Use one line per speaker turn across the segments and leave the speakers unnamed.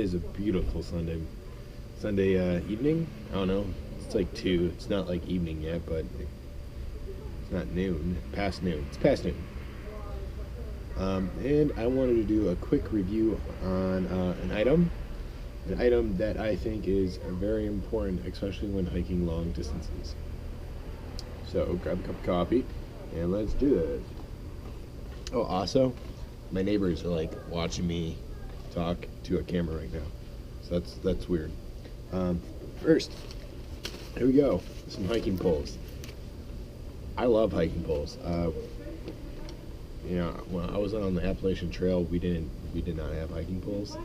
is a beautiful Sunday evening. I don't know. It's like 2. It's not like evening yet, but it's not noon. Past noon. It's past noon. And I wanted to do a quick review on an item that I think is very important, especially when hiking long distances. So grab a cup of coffee and let's do this. Oh, also, my neighbors are like watching me talk to a camera right now, so that's weird. First, here we go. Some hiking poles. I love hiking poles. When I was on the Appalachian Trail, we did not have hiking poles,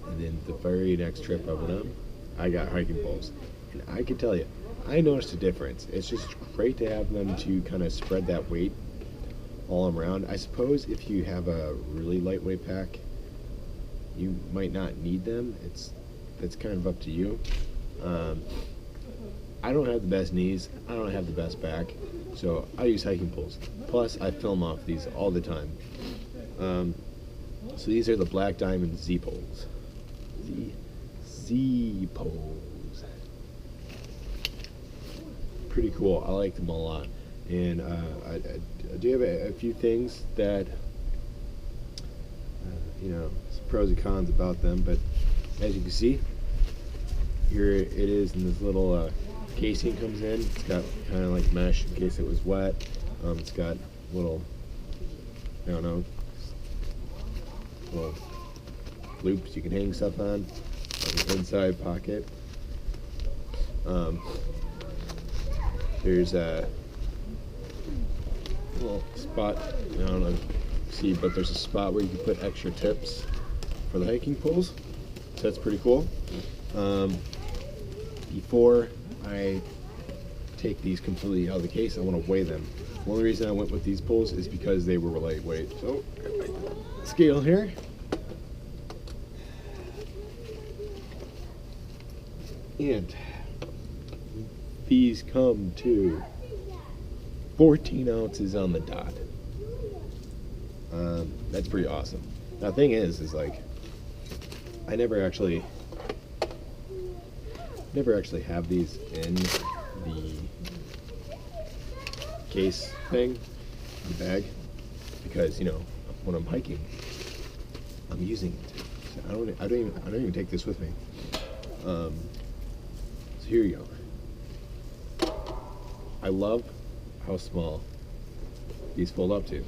and then the very next trip I went on, I got hiking poles, and I can tell you, I noticed a difference. It's just great to have them to kind of spread that weight all around. I suppose if you have a really lightweight pack, you might not need them. It's kind of up to you. I don't have the best knees. I don't have the best back, so I use hiking poles. Plus, I film off these all the time. So these are the Black Diamond Z poles. Z poles. Pretty cool. I like them a lot. And I do have a few things that, some pros and cons about them. But as you can see, here it is in this little casing comes in. It's got kind of like mesh in case it was wet. It's got little, little loops you can hang stuff on the inside pocket. There's a little spot, I don't know if you see, but there's a spot where you can put extra tips for the hiking poles. So that's pretty cool. Before I take these completely out of the case, I want to weigh them. The only reason I went with these poles is because they were lightweight. So, scale here. And these come to 14 ounces on the dot. That's pretty awesome. Now, the thing is like, I never actually have these in the case thing, the bag, because when I'm hiking, I'm using it. So I don't even take this with me. So here you go. I love how small these fold up to.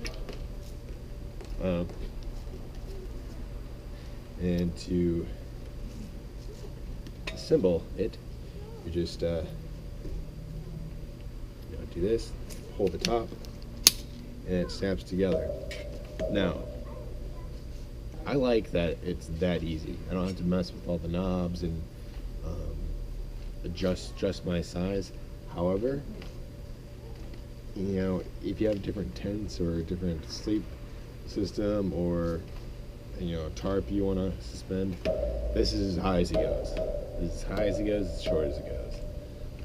And to assemble it, you just do this, hold the top, and it snaps together. Now, I like that it's that easy. I don't have to mess with all the knobs and adjust my size. However, if you have different tents or a different sleep system or a tarp you want to suspend, this is as high as it goes. This is as high as it goes, as short as it goes.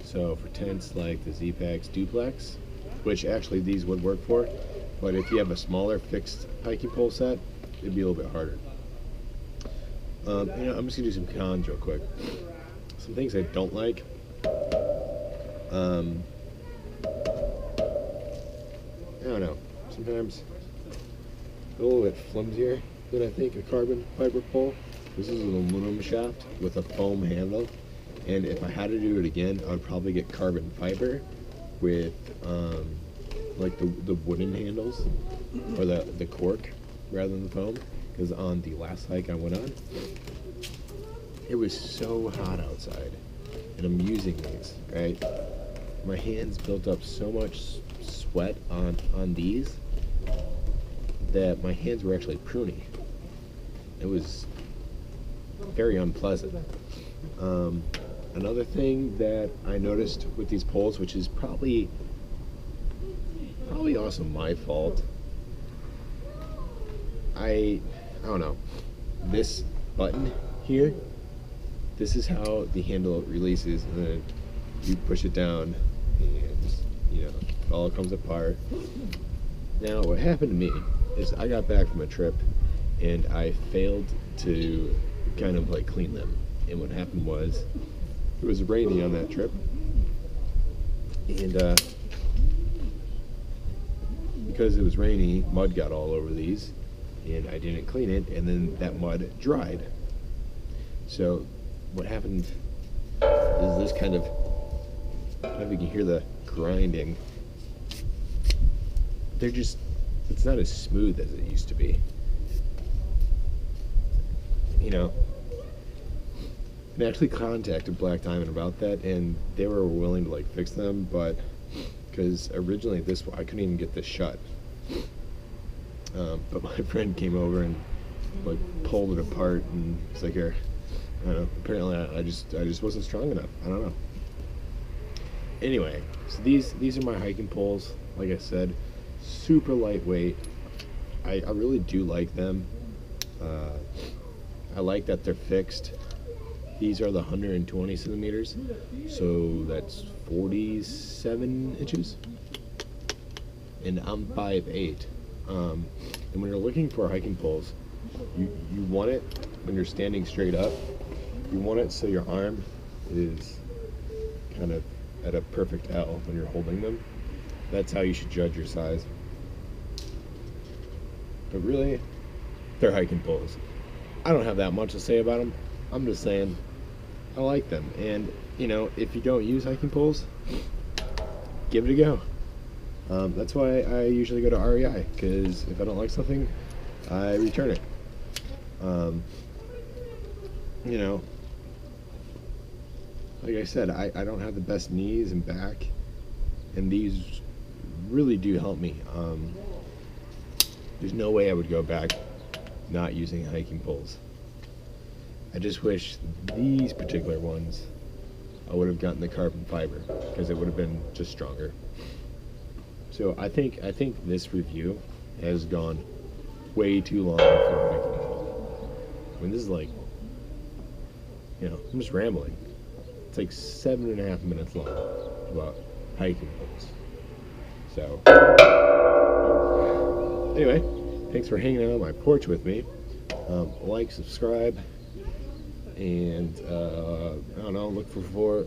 So for tents like the Z-Packs Duplex, which actually these would work for, but if you have a smaller fixed hiking pole set, it'd be a little bit harder. I'm just gonna do some cons real quick. Some things I don't like. I don't know. Sometimes a little bit flimsier than I think a carbon fiber pole. This is an aluminum shaft with a foam handle, and if I had to do it again, I would probably get carbon fiber with like the wooden handles or the cork rather than the foam. Because on the last hike I went on, it was so hot outside, and I'm using these, right? My hands built up so much sweat on these that my hands were actually pruny. It was very unpleasant. Another thing that I noticed with these poles, which is probably also my fault, I don't know, this button here, this is how the handle releases, and then you push it down and it all comes apart. Now what happened to me is I got back from a trip and I failed to kind of like clean them. And what happened was, it was rainy on that trip, and because it was rainy, mud got all over these, and I didn't clean it, and then that mud dried. So what happened is this kind of, I don't know if you can hear the grinding. They're just, it's not as smooth as it used to be. You know, I actually contacted Black Diamond about that, and they were willing to like fix them, but because originally I couldn't even get this shut. But my friend came over and like pulled it apart, and it's like, here, I don't know, apparently I just wasn't strong enough. I don't know. Anyway, so these are my hiking poles. Like I said, super lightweight. I really do like them. I like that they're fixed. These are the 120 centimeters, so that's 47 inches, and I'm 5'8". And when you're looking for hiking poles, you want it when you're standing straight up. You want it so your arm is kind of at a perfect L when you're holding them. That's how you should judge your size. But really, they're hiking poles. I don't have that much to say about them. I'm just saying I like them. And, you know, if you don't use hiking poles, give it a go. That's why I usually go to REI, because if I don't like something, I return it. You know, like I said, I don't have the best knees and back, and these really do help me. There's no way I would go back not using hiking poles. I just wish these particular ones I would have gotten the carbon fiber, because it would have been just stronger. So I think this review has gone way too long for a hiking pole. I mean, this is like, you know, I'm just rambling. It's like 7.5 minutes long about hiking poles. So anyway, thanks for hanging out on my porch with me. Like, subscribe, and I don't know, look for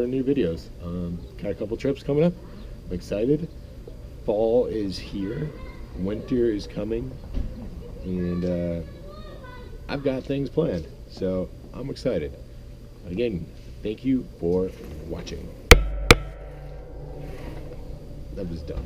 new videos. Got a couple trips coming up. I'm excited. Fall is here. Winter is coming, and I've got things planned. So I'm excited. Again, thank you for watching. That was dumb.